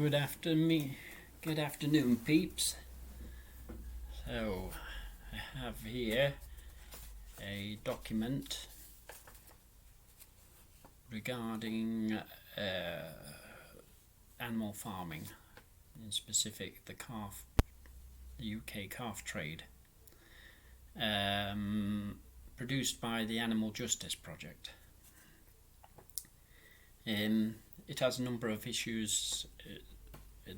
Good afternoon, peeps. So, I have here a document regarding animal farming, in specific the UK calf trade, produced by the Animal Justice Project. It has a number of issues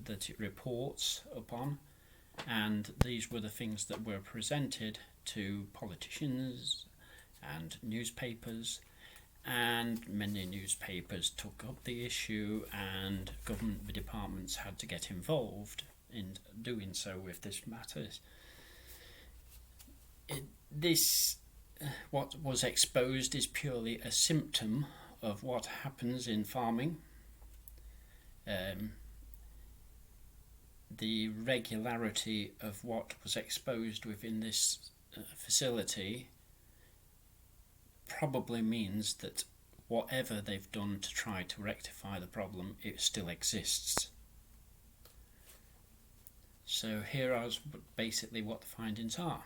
that it reports upon, and these were the things that were presented to politicians and newspapers, and many newspapers took up the issue and government departments had to get involved in doing so with this matter. What was exposed is purely a symptom of what happens in farming. The regularity of what was exposed within this facility probably means that whatever they've done to try to rectify the problem, it still exists. So here are basically what the findings are.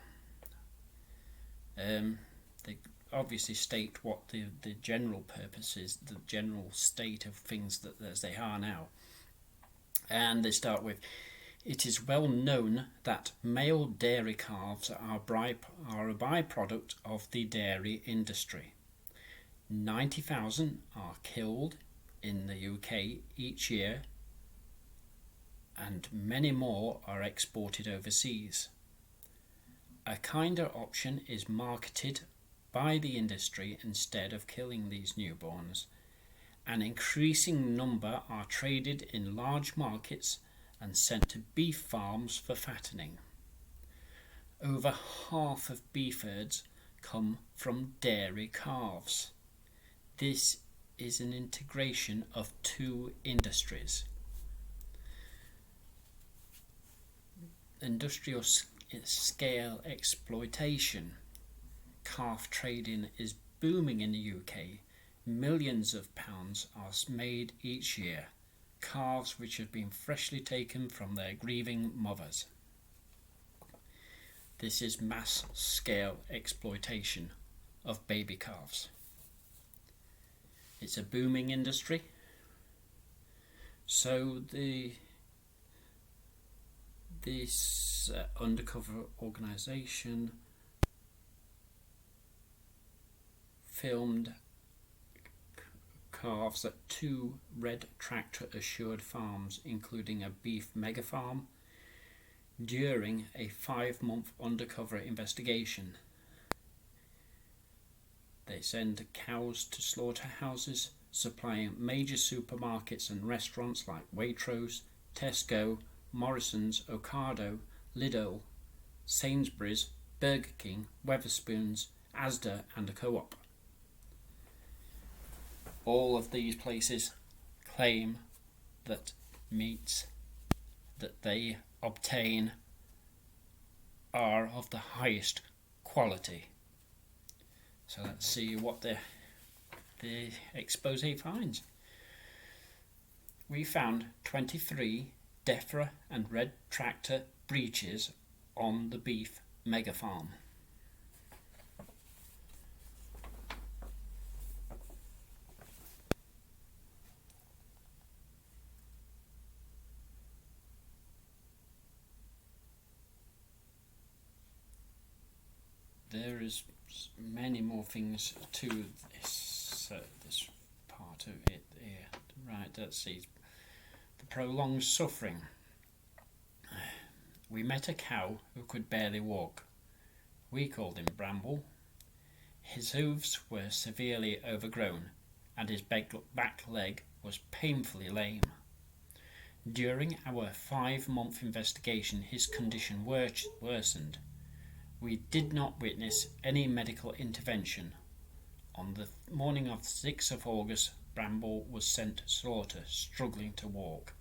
They obviously state what the general purpose is, the general state of things that as they are now. And they start with, it is well known that male dairy calves are a byproduct of the dairy industry. 90,000 are killed in the UK each year, and many more are exported overseas. A kinder option is marketed by the industry instead of killing these newborns. An increasing number are traded in large markets and sent to beef farms for fattening. Over half of beef herds come from dairy calves. This is an integration of two industries. Industrial scale exploitation. Calf trading is booming in the UK. Millions of pounds are made each year. Calves which have been freshly taken from their grieving mothers. This is mass scale exploitation of baby calves. It's a booming industry. So this undercover organisation filmed calves at 2 red tractor assured farms, including a beef mega farm, during a 5-month undercover investigation. They send cows to slaughterhouses, supplying major supermarkets and restaurants like Waitrose, Tesco, Morrison's, Ocado, Lidl, Sainsbury's, Burger King, Wetherspoons, Asda and a Co-op. All of these places claim that meats that they obtain are of the highest quality. So let's see what the expose finds. We found 23 DEFRA and red tractor breaches on the beef mega farm. There is many more things to this part of it here. Right, let's see. The prolonged suffering. We met a cow who could barely walk. We called him Bramble. His hooves were severely overgrown and his back leg was painfully lame. During our 5-month investigation, his condition worsened. We did not witness any medical intervention. On the morning of the 6th of August, Bramble was sent to slaughter, struggling to walk,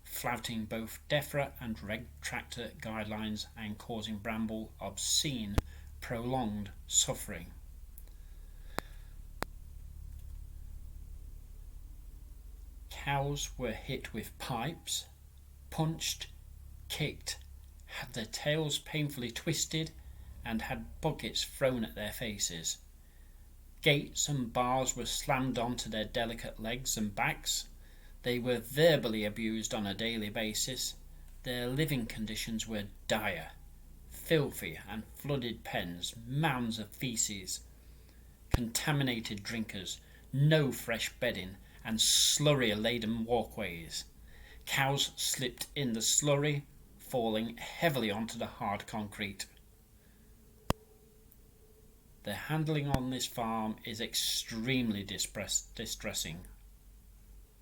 flouting both DEFRA and red tractor guidelines and causing Bramble obscene, prolonged suffering. Cows were hit with pipes, punched, kicked, had their tails painfully twisted, and had buckets thrown at their faces. Gates and bars were slammed onto their delicate legs and backs. They were verbally abused on a daily basis. Their living conditions were dire. Filthy and flooded pens, mounds of feces, contaminated drinkers, no fresh bedding, and slurry-laden walkways. Cows slipped in the slurry, falling heavily onto the hard concrete. The handling on this farm is extremely distressing,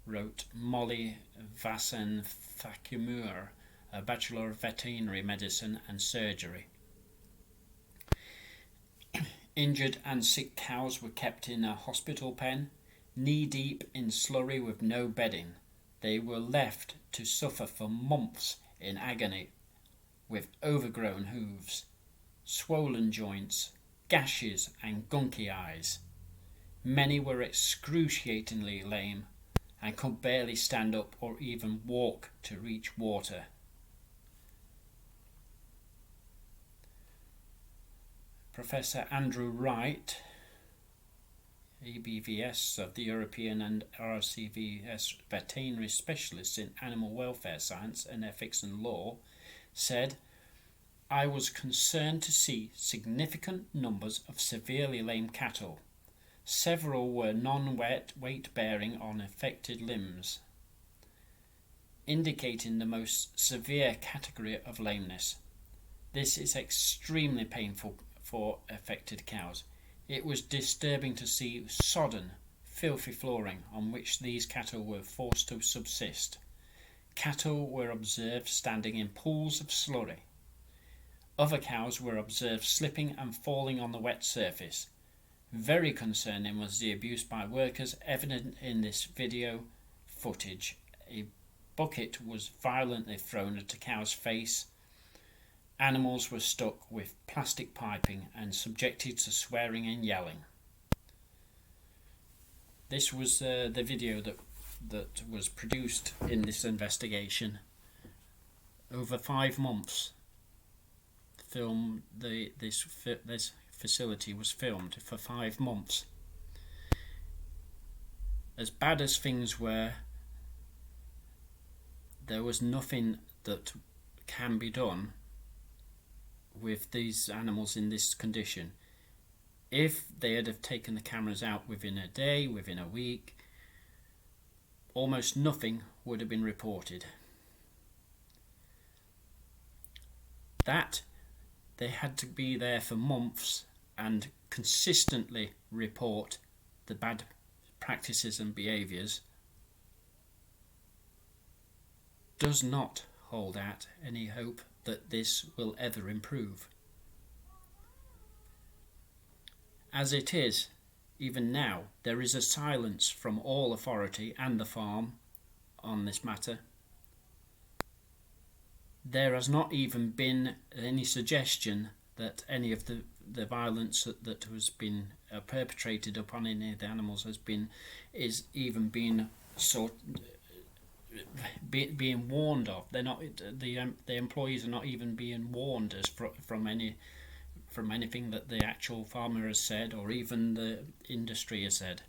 wrote Molly Vassen-Facumur, a Bachelor of Veterinary Medicine and Surgery. Injured and sick cows were kept in a hospital pen, knee-deep in slurry with no bedding. They were left to suffer for months in agony, with overgrown hooves, swollen joints, gashes and gunky eyes. Many were excruciatingly lame and could barely stand up or even walk to reach water. Professor Andrew Wright, ABVS of the European and RCVS veterinary specialists in animal welfare science and ethics and law, said, "I was concerned to see significant numbers of severely lame cattle. Several were non-weight bearing on affected limbs, indicating the most severe category of lameness. This is extremely painful for affected cows. It was disturbing to see sodden, filthy flooring on which these cattle were forced to subsist. Cattle were observed standing in pools of slurry. Other cows were observed slipping and falling on the wet surface. Very concerning was the abuse by workers evident in this video footage. A bucket was violently thrown at a cow's face. Animals were stuck with plastic piping and subjected to swearing and yelling." This was the video that was produced in this investigation. Over 5 months, this facility was filmed for 5 months. As bad as things were, there was nothing that can be done with these animals in this condition. If they had have taken the cameras out within a day, within a week, almost nothing would have been reported. That they had to be there for months and consistently report the bad practices and behaviours does not hold out any hope that this will ever improve. As it is, even now, there is a silence from all authority and the farm on this matter. There has not even been any suggestion that any of the violence that has been perpetrated upon any of the animals is even being being warned of. They're not. The employees are not even being warned as from anything that the actual farmer has said or even the industry has said.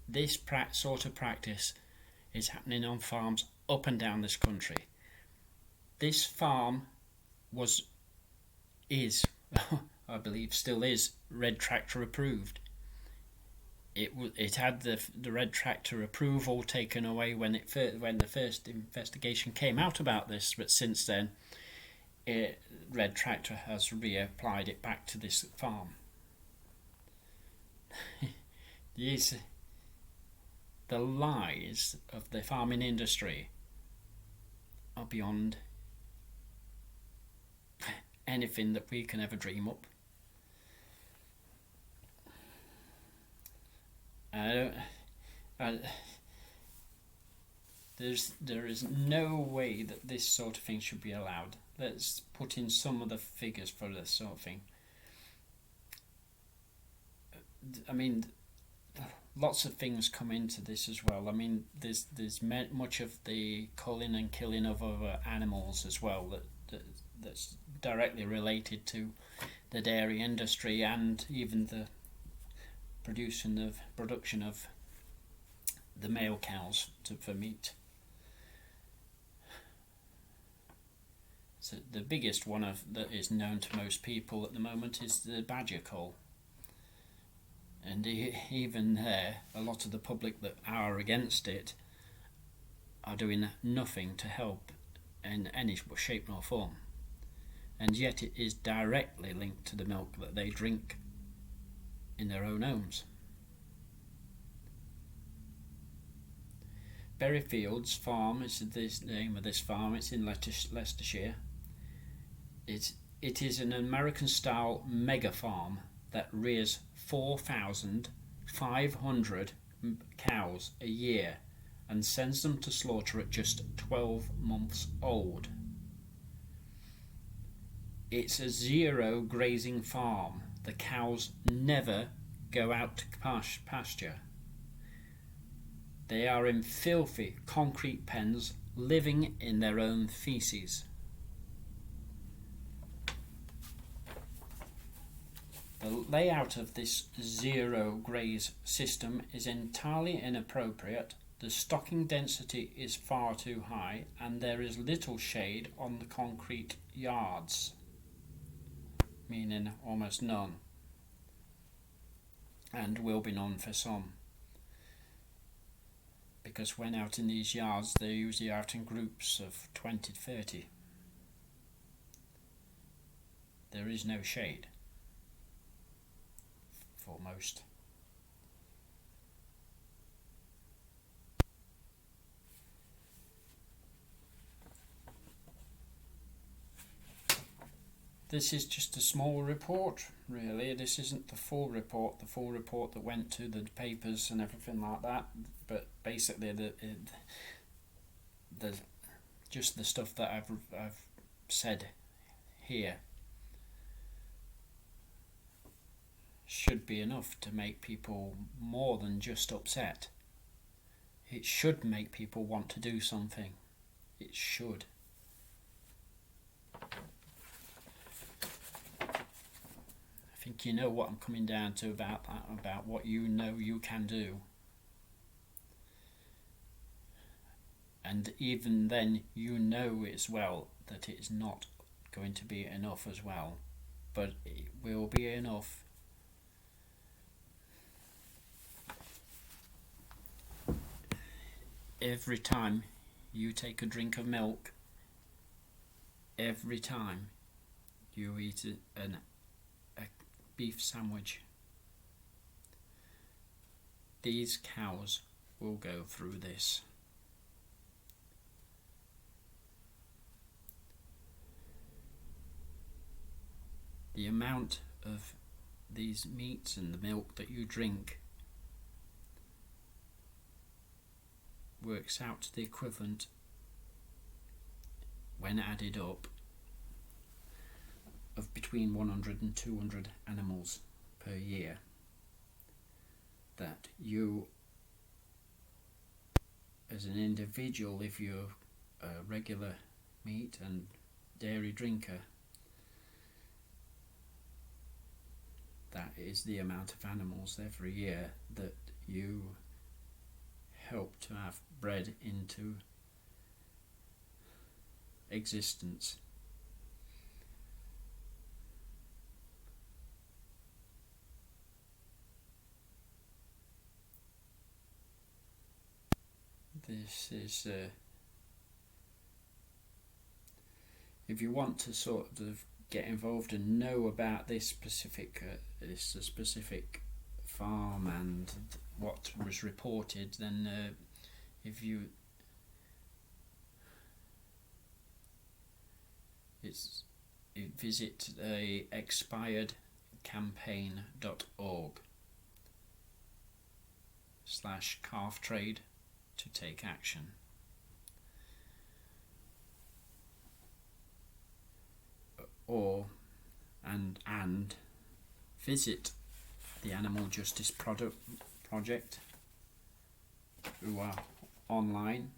This sort of practice is happening on farms up and down this country. This farm is, I believe still is, Red Tractor approved. It had the Red Tractor approval taken away when the first investigation came out about this, but since then Red Tractor has reapplied it back to this farm. The lies of the farming industry are beyond anything that we can ever dream up. There is no way that this sort of thing should be allowed. Let's put in some of the figures for this sort of thing. I mean, lots of things come into this as well. I mean, there's much of the culling and killing of other animals as well that's directly related to the dairy industry, and even the production of the male cows for meat. So the biggest one that is known to most people at the moment is the badger cull. And even there, a lot of the public that are against it are doing nothing to help in any shape nor form. And yet it is directly linked to the milk that they drink in their own homes. Berryfields farm is the name of this farm. It's in Leicestershire. It is an American-style mega farm that rears 4,500 cows a year and sends them to slaughter at just 12 months old. It's a zero grazing farm. The cows never go out to pasture. They are in filthy concrete pens, living in their own feces. The layout of this zero graze system is entirely inappropriate. The stocking density is far too high, and there is little shade on the concrete yards, meaning almost none, and will be none for some. Because when out in these yards, they're usually out in groups of 20 to 30. There is no shade for most. This is just a small report, really. This isn't the full report that went to the papers and everything like that. But basically, the just the stuff that I've said here should be enough to make people more than just upset. It should make people want to do something. It should. I think you know what I'm coming down to about that, about what you know you can do. And even then, you know as well that it's not going to be enough as well. But it will be enough. Every time you take a drink of milk, every time you eat a beef sandwich, these cows will go through this. The amount of these meats and the milk that you drink works out to the equivalent, when added up, of between 100 and 200 animals per year that you, as an individual, if you're a regular meat and dairy drinker, that is the amount of animals every year that you help to have bred into existence. This is if you want to sort of get involved and know about this specific farm and what was reported, then if you visit expiredcampaign.org/calf trade to take action. And visit the Animal Justice Project who are online,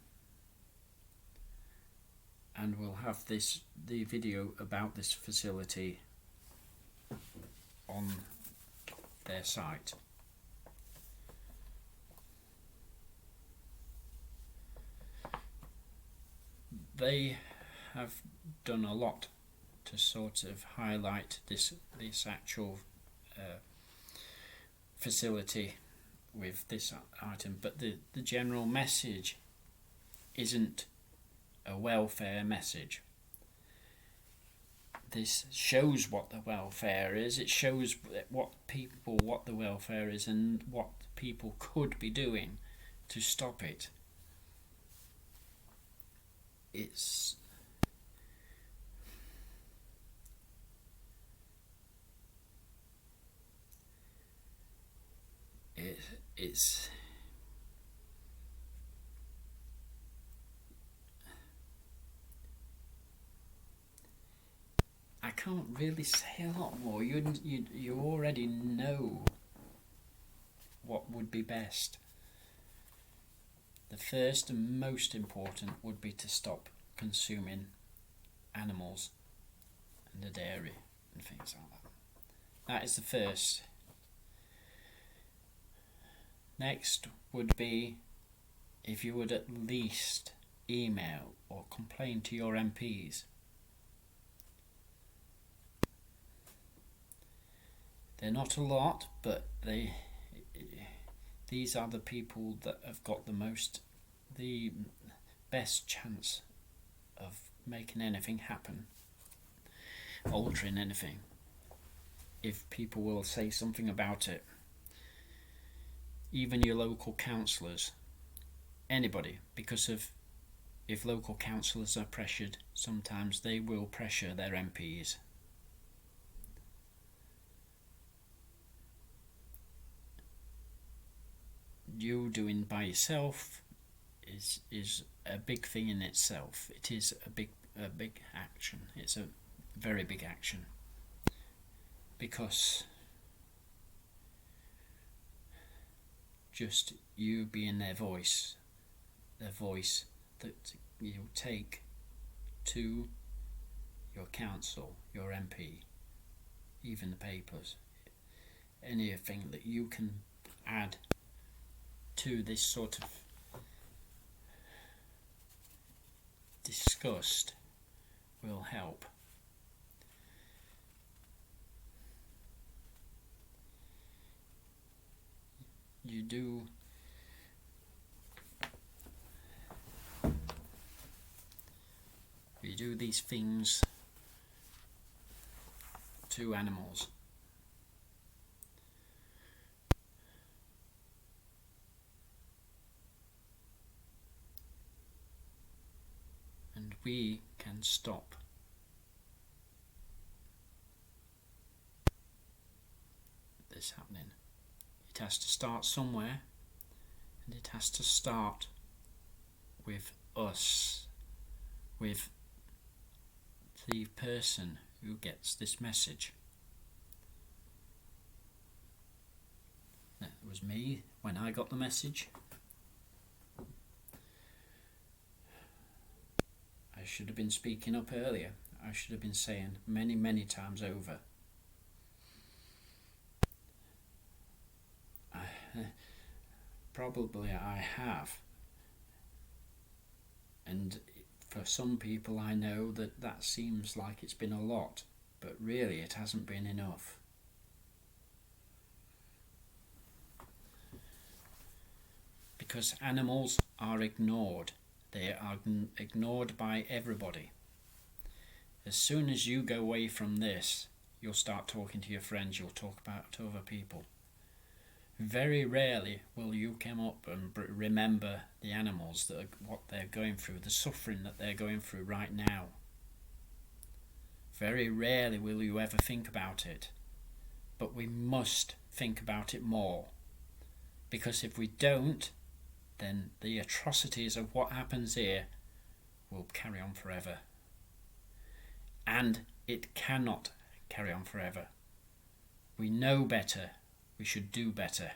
and we'll have the video about this facility on their site. They have done a lot to sort of highlight this actual facility with this item, but the general message isn't a welfare message. This shows what the welfare is. It shows what the welfare is and what people could be doing to stop it. It's I can't really say a lot more. You already know what would be best. The first and most important would be to stop consuming animals and the dairy and things like that. That is the first. Next would be if you would at least email or complain to your MPs. They're not a lot, but these are the people that have got the best chance of making anything happen, altering anything, if people will say something about it. Even your local councillors, anybody, because if local councillors are pressured, sometimes they will pressure their MPs. You doing by yourself is a big thing in itself. It is a big action. It's a very big action, because just you being their voice that you take to your council, your MP, even the papers, anything that you can add to this sort of disgust will help. You do these things to animals. And we can stop this happening. It has to start somewhere, and it has to start with us, with the person who gets this message. That was me when I got the message. I should have been speaking up earlier. I should have been saying many times over. Probably I have. And for some people I know that seems like it's been a lot, but really it hasn't been enough. Because animals are ignored. They are ignored by everybody. As soon as you go away from this, you'll start talking to your friends, you'll talk about to other people. Very rarely will you come up and remember the animals, what they're going through, the suffering that they're going through right now. Very rarely will you ever think about it. But we must think about it more. Because if we don't, then the atrocities of what happens here will carry on forever. And it cannot carry on forever. We know better. We should do better.